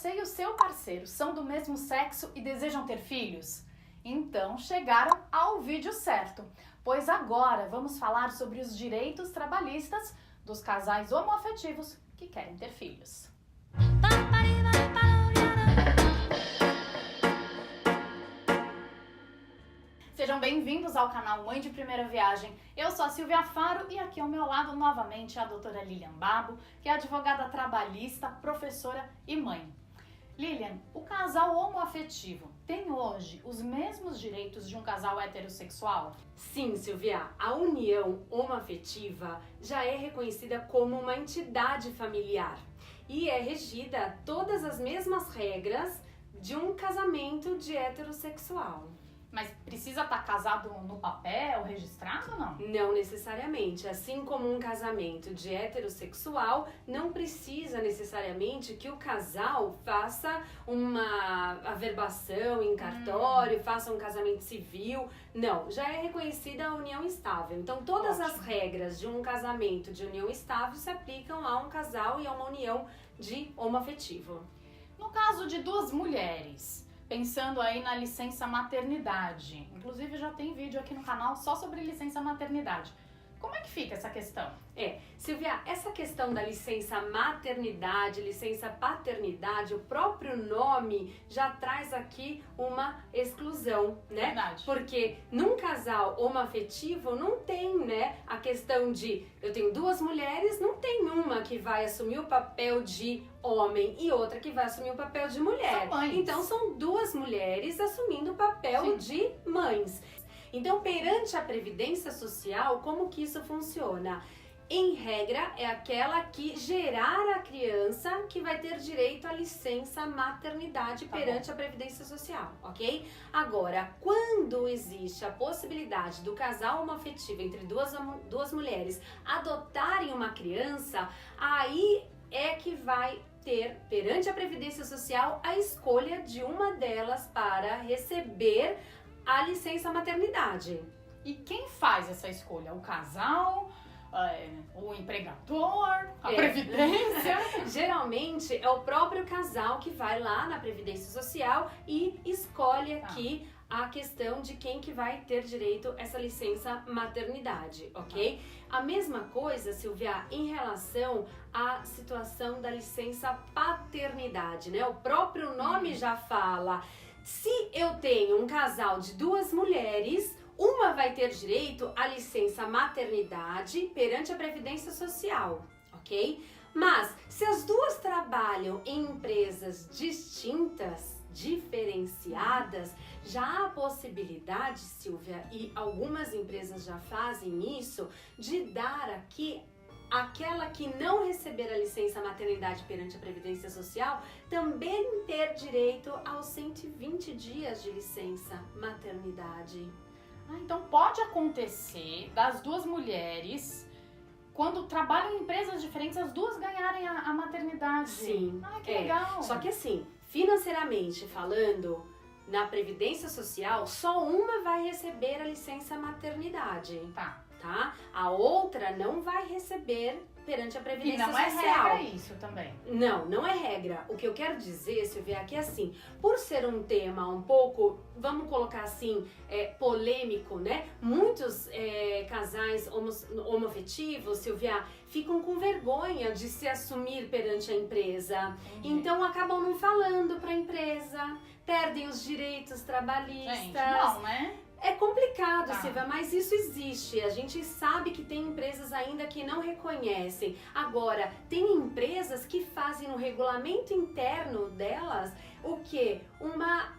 Você e o seu parceiro são do mesmo sexo e desejam ter filhos? Então chegaram ao vídeo certo, pois agora vamos falar sobre os direitos trabalhistas dos casais homoafetivos que querem ter filhos. Sejam bem-vindos ao canal Mãe de Primeira Viagem. Eu sou a Silvia Faro e aqui ao meu lado novamente a doutora Lilian Babo, que é advogada trabalhista, professora e mãe. Lilian, o casal homoafetivo tem hoje os mesmos direitos de um casal heterossexual? Sim, Silvia, a união homoafetiva já é reconhecida como uma entidade familiar e é regida todas as mesmas regras de um casamento de heterossexual. Mas precisa estar casado no papel, registrado ou não? Não necessariamente. Assim como um casamento de heterossexual, não precisa necessariamente que o casal faça uma averbação em cartório, faça um casamento civil. Não, já é reconhecida a união estável. Então, todas as regras de um casamento de união estável se aplicam a um casal e a uma união de homoafetivo. No caso de duas mulheres, pensando aí na licença maternidade, inclusive já tem vídeo aqui no canal só sobre licença maternidade. Como é que fica essa questão? Silvia, essa questão da licença maternidade, licença paternidade, o próprio nome já traz aqui uma exclusão, né? Verdade. Porque num casal homoafetivo não tem, né, a questão de eu tenho duas mulheres, não tem uma que vai assumir o papel de homem e outra que vai assumir o papel de mulher. São mães. Então são duas mulheres assumindo o papel de mães. Então, perante a Previdência Social, como que isso funciona? Em regra, é aquela que gerar a criança que vai ter direito à licença maternidade perante a Previdência Social, ok? Agora, quando existe a possibilidade do casal homoafetivo entre duas mulheres adotarem uma criança, aí é que vai ter, perante a Previdência Social, a escolha de uma delas para receber a licença maternidade. E quem faz essa escolha? O casal? O empregador? A Previdência? Geralmente é o próprio casal que vai lá na Previdência Social e escolhe aqui a questão de quem que vai ter direito a essa licença maternidade, ok? A mesma coisa, Silvia, em relação à situação da licença paternidade, né? O próprio nome já fala. Se eu tenho um casal de duas mulheres, uma vai ter direito à licença maternidade perante a Previdência Social, ok? Mas se as duas trabalham em empresas distintas, diferenciadas, já há a possibilidade, Silvia, e algumas empresas já fazem isso, de dar aqui aquela que não receber a licença maternidade perante a Previdência Social também ter direito aos 120 dias de licença maternidade. Então pode acontecer das duas mulheres, quando trabalham em empresas diferentes, as duas ganharem a maternidade. Sim. Que legal. Só que assim, financeiramente falando, na Previdência Social, só uma vai receber a licença maternidade. Tá? A outra não vai receber perante a Previdência Social. E não é regra isso também? Não é regra. O que eu quero dizer, Silvia, é que assim, por ser um tema um pouco, vamos colocar assim, polêmico, né? Muitos casais homoafetivos, Silvia, ficam com vergonha de se assumir perante a empresa. Então acabam não falando para a empresa, perdem os direitos trabalhistas. Gente, não, né? É complicado, Silvia, mas isso existe. A gente sabe que tem empresas ainda que não reconhecem. Agora, tem empresas que fazem no regulamento interno delas o quê? Uma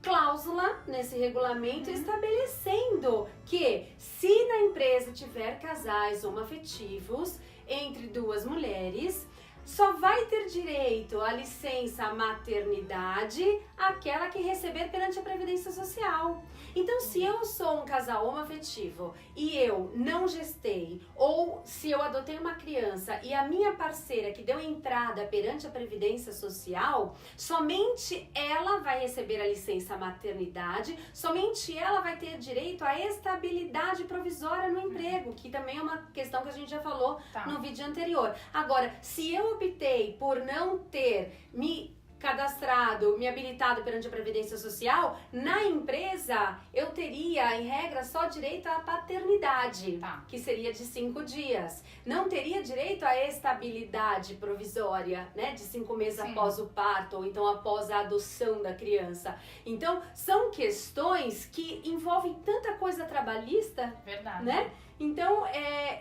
cláusula nesse regulamento estabelecendo que se na empresa tiver casais homoafetivos entre duas mulheres, só vai ter direito à licença maternidade aquela que receber perante a Previdência Social. Então, se eu sou um casal homoafetivo e eu não gestei, ou se eu adotei uma criança e a minha parceira que deu entrada perante a Previdência Social, somente ela vai receber a licença maternidade, somente ela vai ter direito à estabilidade provisória no emprego, que também é uma questão que a gente já falou no vídeo anterior. Agora, se eu optei por não ter me cadastrado, me habilitado perante a Previdência Social, na empresa eu teria, em regra, só direito à paternidade, que seria de 5 dias. Não teria direito à estabilidade provisória, né, de 5 meses após o parto, ou então após a adoção da criança. Então, são questões que envolvem tanta coisa trabalhista, né? Então,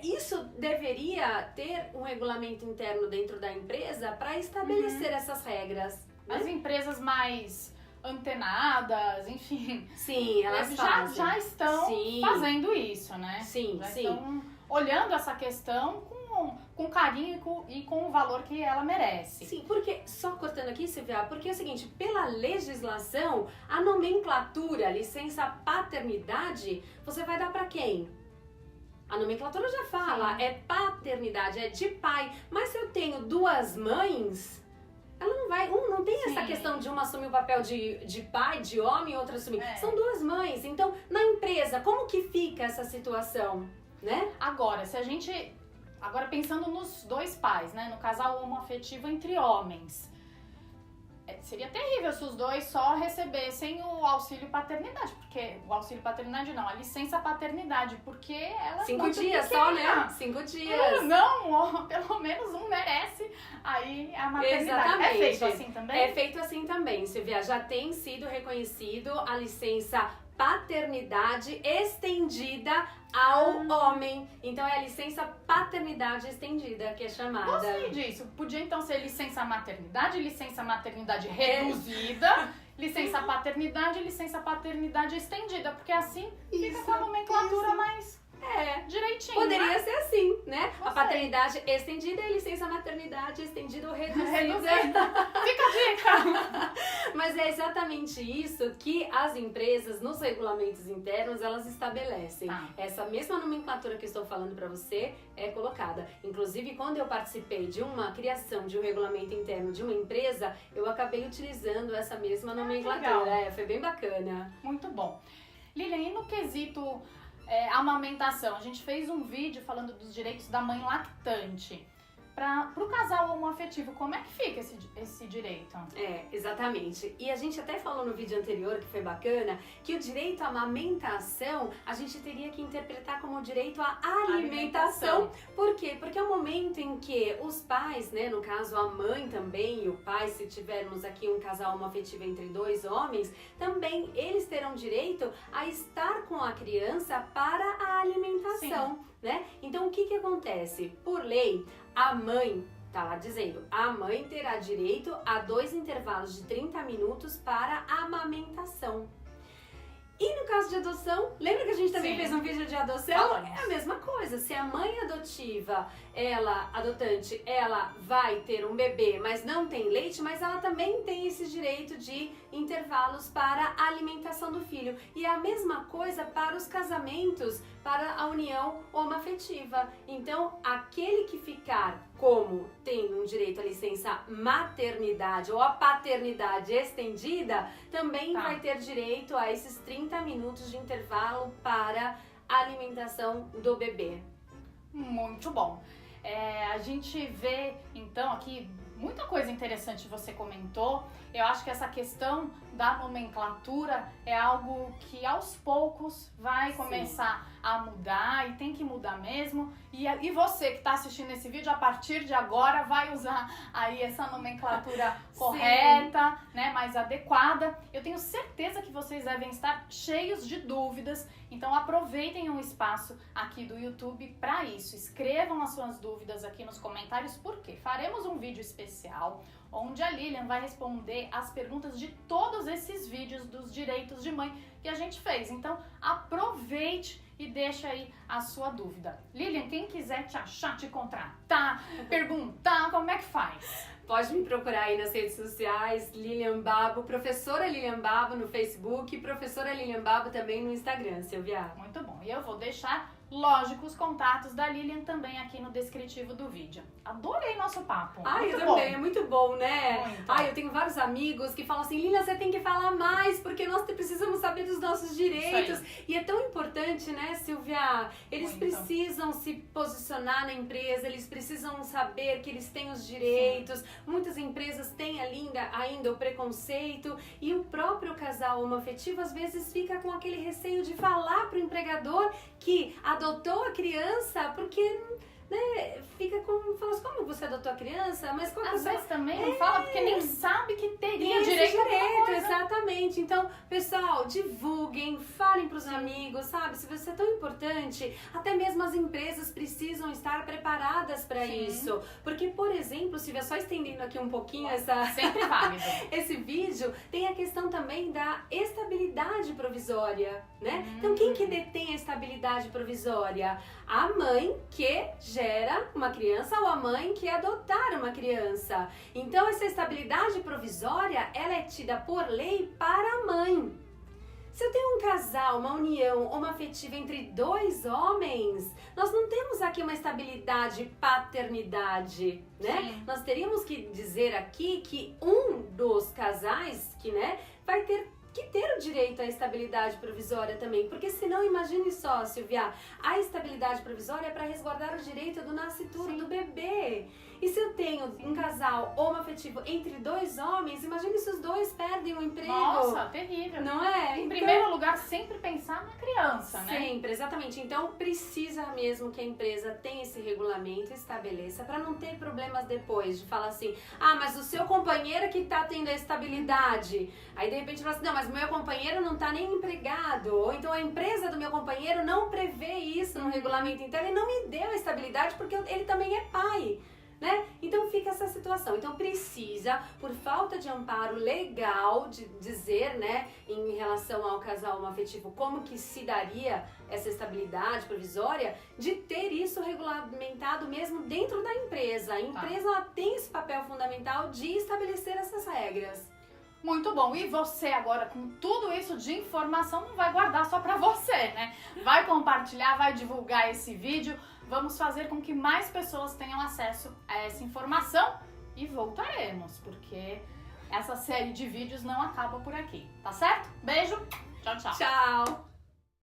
isso deveria ter um regulamento interno dentro da empresa para estabelecer essas regras. Né? As empresas mais antenadas, enfim. Sim, elas já estão fazendo isso, né? Sim, já estão olhando essa questão com carinho e com o valor que ela merece. Sim, porque, só cortando aqui, Silvia, porque é o seguinte, pela legislação, a nomenclatura, licença paternidade, você vai dar para quem? A nomenclatura já fala, é paternidade, é de pai. Mas se eu tenho 2 mães, ela não vai... não tem essa questão de uma assumir o papel de pai, de homem, e outra assumir. São 2 mães. Então, na empresa, como que fica essa situação, né? Agora, Agora, pensando nos 2 pais, né? No casal homoafetivo entre homens. Seria terrível se os 2 só recebessem o auxílio paternidade, porque o auxílio paternidade não, a licença paternidade, porque ela 5 dias só, né? 5 dias. Não, pelo menos um merece aí a maternidade. Exatamente. É feito assim também? É feito assim também, Silvia. Já tem sido reconhecido a licença paternidade estendida ao homem. Então é a licença paternidade estendida que é chamada. Gostei disso. Podia então ser licença maternidade reduzida, licença paternidade e licença paternidade estendida, porque assim fica com a nomenclatura mais direitinho. Poderia ser assim, né? A paternidade estendida e a licença maternidade estendida ou reduzida. Fica a dica! Mas é exatamente isso que as empresas, nos regulamentos internos, elas estabelecem. Essa mesma nomenclatura que eu estou falando para você é colocada. Inclusive, quando eu participei de uma criação de um regulamento interno de uma empresa, eu acabei utilizando essa mesma nomenclatura. Foi bem bacana. Muito bom. Lilian, e no quesito amamentação? A gente fez um vídeo falando dos direitos da mãe lactante. Pro casal homoafetivo, como é que fica esse direito? Exatamente. E a gente até falou no vídeo anterior, que foi bacana, que o direito à amamentação, a gente teria que interpretar como direito à alimentação. Por quê? Porque é o momento em que os pais, né, no caso a mãe também e o pai, se tivermos aqui um casal homoafetivo entre 2 homens, também eles terão direito a estar com a criança para a alimentação. Né? Então, o que acontece? Por lei, a mãe, tá lá dizendo, a mãe terá direito a 2 intervalos de 30 minutos para amamentação. E no caso de adoção, lembra que a gente também fez um vídeo de adoção? É a mesma coisa. Se a mãe adotiva, adotante, ela vai ter um bebê, mas não tem leite, mas ela também tem esse direito de intervalos para a alimentação do filho. E é a mesma coisa para os casamentos, para a união homoafetiva. Então, aquele que ficar como tendo um direito à licença maternidade ou à paternidade estendida, também vai ter direito a esses 30 minutos de intervalo para a alimentação do bebê. Muito bom. A gente vê, então, aqui muita coisa interessante você comentou. Eu acho que essa questão da nomenclatura é algo que aos poucos vai começar a mudar e tem que mudar mesmo. E você que está assistindo esse vídeo, a partir de agora vai usar aí essa nomenclatura correta, né, mais adequada. Eu tenho certeza que vocês devem estar cheios de dúvidas, então aproveitem o espaço aqui do YouTube para isso. Escrevam as suas dúvidas aqui nos comentários, porque faremos um vídeo especial onde a Lilian vai responder as perguntas de todos esses vídeos dos direitos de mãe que a gente fez. Então, aproveite e deixa aí a sua dúvida. Lilian, quem quiser te achar, te contratar, perguntar, como é que faz? Pode me procurar aí nas redes sociais, Lilian Babo, professora Lilian Babo no Facebook, professora Lilian Babo também no Instagram, Silvia. Muito bom. E eu vou deixar, lógico, os contatos da Lilian também aqui no descritivo do vídeo. Adorei nosso papo. Eu também, é muito bom, né? Muito. Eu tenho vários amigos que falam assim, Lilian, você tem que falar mais, porque nós precisamos saber dos nossos direitos. E é tão importante, né, Silvia? Eles precisam se posicionar na empresa, eles precisam saber que eles têm os direitos. Muitas empresas têm ainda ainda o preconceito e o próprio casal homoafetivo às vezes fica com aquele receio de falar pro empregador que adotou a criança, porque fica fala assim, como você adotou a criança? Mas qual que Às vezes também não fala porque nem sabe que teria direito a alguma coisa. Exatamente. Então, pessoal, divulguem, falem pros amigos, sabe? Se você é tão importante, até mesmo as empresas precisam estar preparadas para isso. Porque, por exemplo, Silvia, só estendendo aqui um pouquinho sempre válido. Esse vídeo, tem a questão também da estabilidade provisória, né? Então, quem que detém a estabilidade provisória? A mãe que gera uma criança ou a mãe que adotar uma criança. Então, essa estabilidade provisória, ela é tida por lei para a mãe. Se eu tenho um casal, uma união homoafetiva entre dois homens, nós não temos aqui uma estabilidade paternidade, né? Sim. Nós teríamos que dizer aqui que um dos casais que, vai ter que ter o direito à estabilidade provisória também, porque senão, imagine só, Silvia, a estabilidade provisória é para resguardar o direito do nascituro, do bebê. E se eu tenho um casal homoafetivo entre dois homens, imagine se os dois perdem o emprego. Nossa, terrível. Não é? Em primeiro lugar, sempre pensar na criança, né? Sempre, exatamente. Então, precisa mesmo que a empresa tenha esse regulamento e estabeleça para não ter problemas depois de falar assim, mas o seu companheiro que tá tendo a estabilidade. Aí, de repente, fala assim, não, mas meu companheiro não tá nem empregado. Ou então a empresa do meu companheiro não prevê isso no regulamento interno e não me deu a estabilidade porque ele também é pai. Né? Então fica essa situação. Então precisa, por falta de amparo legal, de dizer, em relação ao casal homoafetivo, como que se daria essa estabilidade provisória, de ter isso regulamentado mesmo dentro da empresa. A empresa ela tem esse papel fundamental de estabelecer essas regras. Muito bom. E você agora, com tudo isso de informação, não vai guardar só pra você, né? Vai compartilhar, vai divulgar esse vídeo. Vamos fazer com que mais pessoas tenham acesso a essa informação e voltaremos, porque essa série de vídeos não acaba por aqui, tá certo? Beijo, tchau, tchau. Tchau!